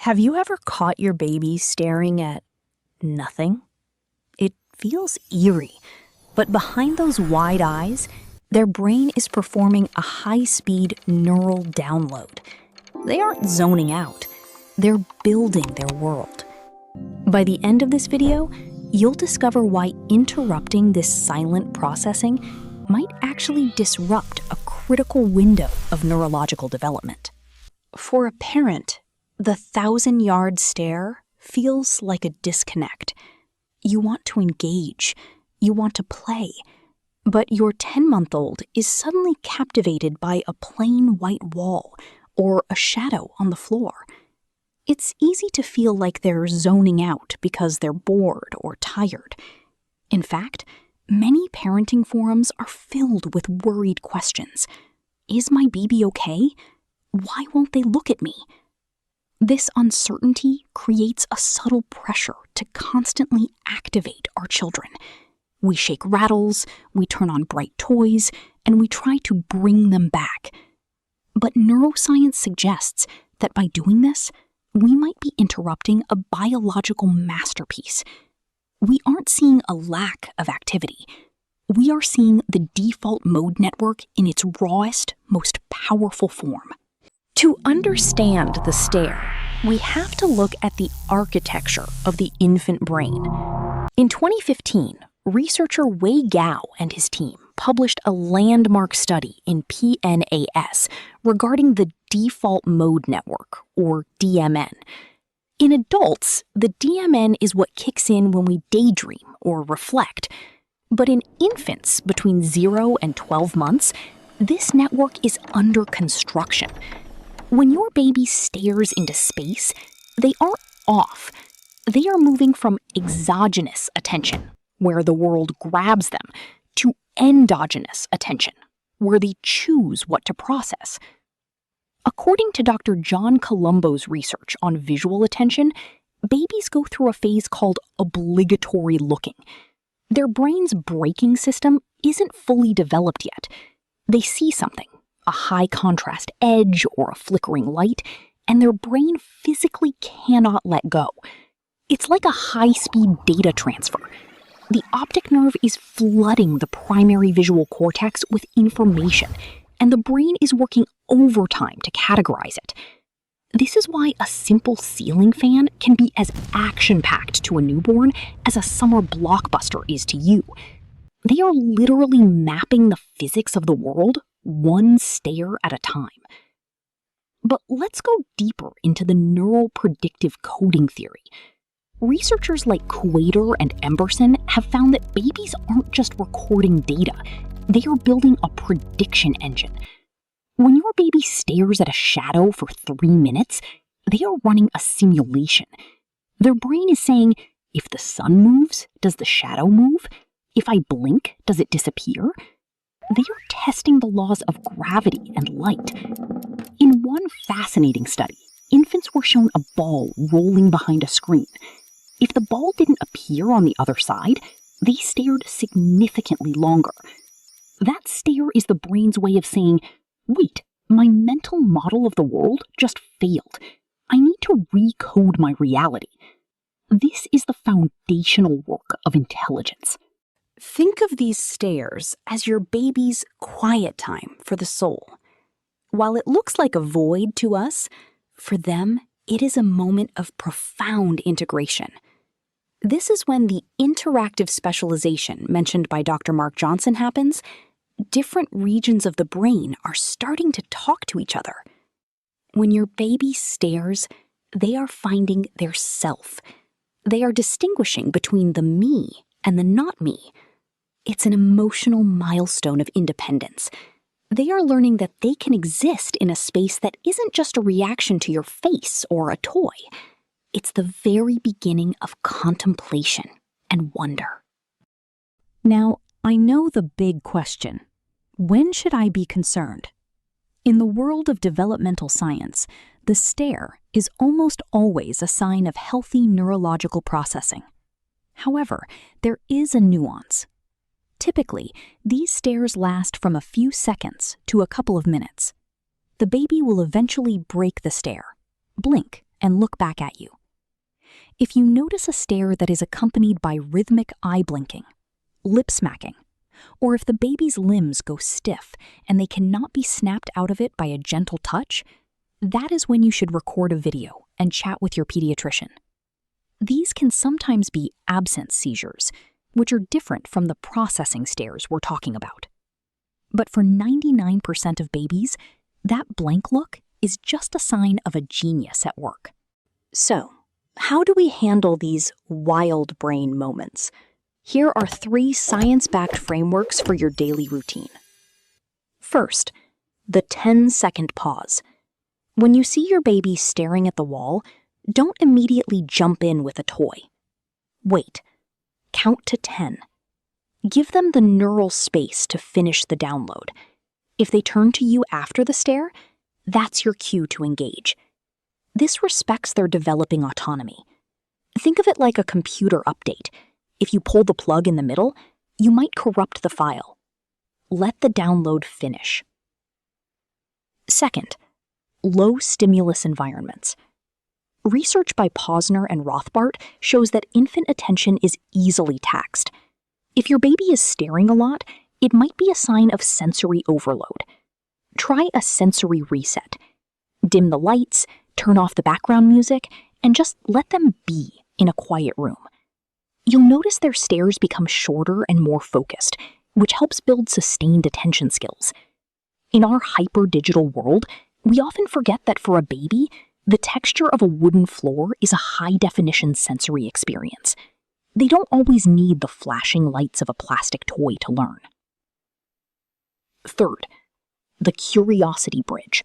Have you ever caught your baby staring at nothing? It feels eerie, but behind those wide eyes, their brain is performing a high-speed neural download. They aren't zoning out, they're building their world. By the end of this video, you'll discover why interrupting this silent processing might actually disrupt a critical window of neurological development. For a parent, the 1,000-yard stare feels like a disconnect. You want to engage, you want to play, but your 10-month-old is suddenly captivated by a plain white wall or a shadow on the floor. It's easy to feel like they're zoning out because they're bored or tired. In fact, many parenting forums are filled with worried questions. Is my baby okay? Why won't they look at me? This uncertainty creates a subtle pressure to constantly activate our children. We shake rattles, we turn on bright toys, and we try to bring them back. But neuroscience suggests that by doing this, we might be interrupting a biological masterpiece. We aren't seeing a lack of activity. We are seeing the default mode network in its rawest, most powerful form. To understand the stare, we have to look at the architecture of the infant brain. In 2015, researcher Wei Gao and his team published a landmark study in PNAS regarding the default mode network, or DMN. In adults, the DMN is what kicks in when we daydream or reflect. But in infants between 0 and 12 months, this network is under construction. When your baby stares into space, they aren't off. They are moving from exogenous attention, where the world grabs them, to endogenous attention, where they choose what to process. According to Dr. John Colombo's research on visual attention, babies go through a phase called obligatory looking. Their brain's braking system isn't fully developed yet. They see something, a high-contrast edge or a flickering light, and their brain physically cannot let go. It's like a high-speed data transfer. The optic nerve is flooding the primary visual cortex with information, and the brain is working overtime to categorize it. This is why a simple ceiling fan can be as action-packed to a newborn as a summer blockbuster is to you. They are literally mapping the physics of the world one stare at a time. But let's go deeper into the neural predictive coding theory. Researchers like Quader and Emberson have found that babies aren't just recording data, they are building a prediction engine. When your baby stares at a shadow for 3 minutes, they are running a simulation. Their brain is saying, if the sun moves, does the shadow move? If I blink, does it disappear? They are testing the laws of gravity and light. In one fascinating study, infants were shown a ball rolling behind a screen. If the ball didn't appear on the other side, they stared significantly longer. That stare is the brain's way of saying, wait, my mental model of the world just failed. I need to recode my reality. This is the foundational work of intelligence. Think of these stares as your baby's quiet time for the soul. While it looks like a void to us, for them, it is a moment of profound integration. This is when the interactive specialization mentioned by Dr. Mark Johnson happens. Different regions of the brain are starting to talk to each other. When your baby stares, they are finding their self. They are distinguishing between the me and the not me. It's an emotional milestone of independence. They are learning that they can exist in a space that isn't just a reaction to your face or a toy. It's the very beginning of contemplation and wonder. Now, I know the big question. When should I be concerned? In the world of developmental science, the stare is almost always a sign of healthy neurological processing. However, there is a nuance. Typically, these stares last from a few seconds to a couple of minutes. The baby will eventually break the stare, blink, and look back at you. If you notice a stare that is accompanied by rhythmic eye blinking, lip smacking, or if the baby's limbs go stiff and they cannot be snapped out of it by a gentle touch, that is when you should record a video and chat with your pediatrician. These can sometimes be absence seizures, which are different from the processing stares we're talking about. But for 99% of babies, that blank look is just a sign of a genius at work. So, how do we handle these wild brain moments? Here are 3 science-backed frameworks for your daily routine. First, the 10-second pause. When you see your baby staring at the wall, don't immediately jump in with a toy. Wait. Count to 10. Give them the neural space to finish the download. If they turn to you after the stare, that's your cue to engage. This respects their developing autonomy. Think of it like a computer update. If you pull the plug in the middle, you might corrupt the file. Let the download finish. Second, low stimulus environments. Research by Posner and Rothbart shows that infant attention is easily taxed. If your baby is staring a lot, it might be a sign of sensory overload. Try a sensory reset. Dim the lights, turn off the background music, and just let them be in a quiet room. You'll notice their stares become shorter and more focused, which helps build sustained attention skills. In our hyper-digital world, we often forget that for a baby, the texture of a wooden floor is a high-definition sensory experience. They don't always need the flashing lights of a plastic toy to learn. Third, the curiosity bridge.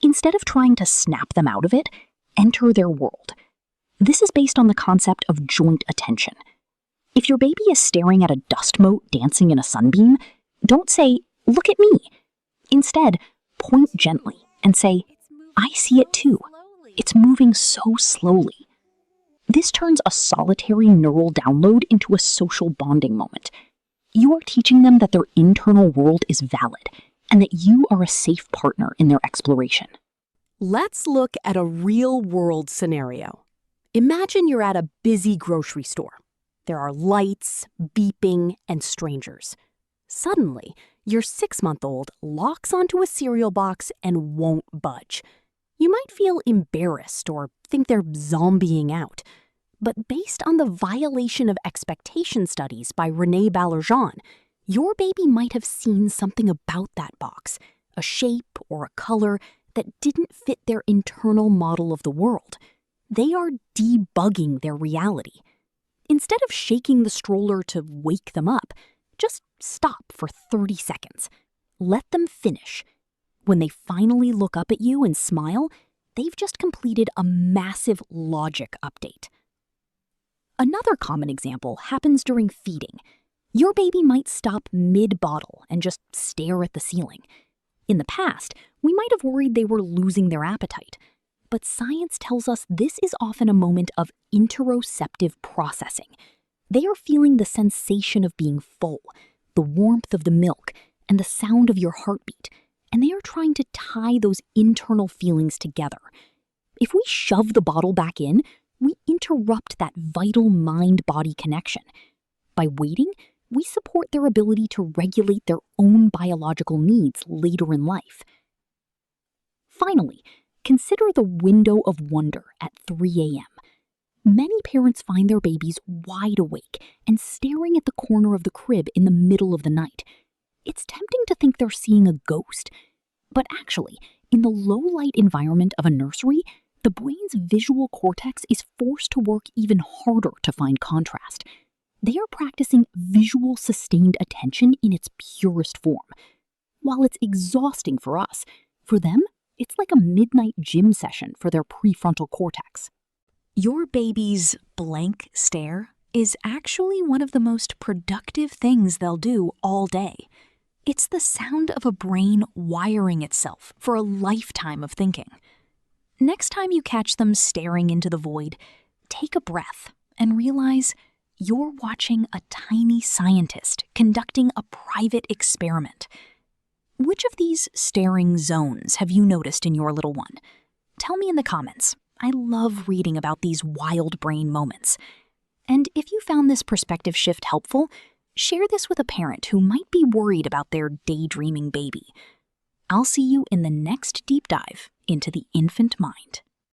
Instead of trying to snap them out of it, enter their world. This is based on the concept of joint attention. If your baby is staring at a dust mote dancing in a sunbeam, don't say, "Look at me." Instead, point gently and say, "I see it too. It's moving so slowly." This turns a solitary neural download into a social bonding moment. You are teaching them that their internal world is valid and that you are a safe partner in their exploration. Let's look at a real-world scenario. Imagine you're at a busy grocery store. There are lights, beeping, and strangers. Suddenly, your 6-month-old locks onto a cereal box and won't budge. You might feel embarrassed or think they're zombieing out. But based on the violation of expectation studies by René Ballerjean, your baby might have seen something about that box, a shape or a color that didn't fit their internal model of the world. They are debugging their reality. Instead of shaking the stroller to wake them up, just stop for 30 seconds. Let them finish. When they finally look up at you and smile, they've just completed a massive logic update. Another common example happens during feeding. Your baby might stop mid-bottle and just stare at the ceiling. In the past, we might have worried they were losing their appetite. But science tells us this is often a moment of interoceptive processing. They are feeling the sensation of being full, the warmth of the milk, and the sound of your heartbeat, and they are trying to tie those internal feelings together. If we shove the bottle back in, we interrupt that vital mind-body connection. By waiting, we support their ability to regulate their own biological needs later in life. Finally, consider the window of wonder at 3 a.m. Many parents find their babies wide awake and staring at the corner of the crib in the middle of the night. It's tempting to think they're seeing a ghost, but actually, in the low-light environment of a nursery, the brain's visual cortex is forced to work even harder to find contrast. They are practicing visual sustained attention in its purest form. While it's exhausting for us, for them, it's like a midnight gym session for their prefrontal cortex. Your baby's blank stare is actually one of the most productive things they'll do all day. It's the sound of a brain wiring itself for a lifetime of thinking. Next time you catch them staring into the void, take a breath and realize you're watching a tiny scientist conducting a private experiment. Which of these staring zones have you noticed in your little one? Tell me in the comments. I love reading about these wild brain moments. And if you found this perspective shift helpful, share this with a parent who might be worried about their daydreaming baby. I'll see you in the next deep dive into the infant mind.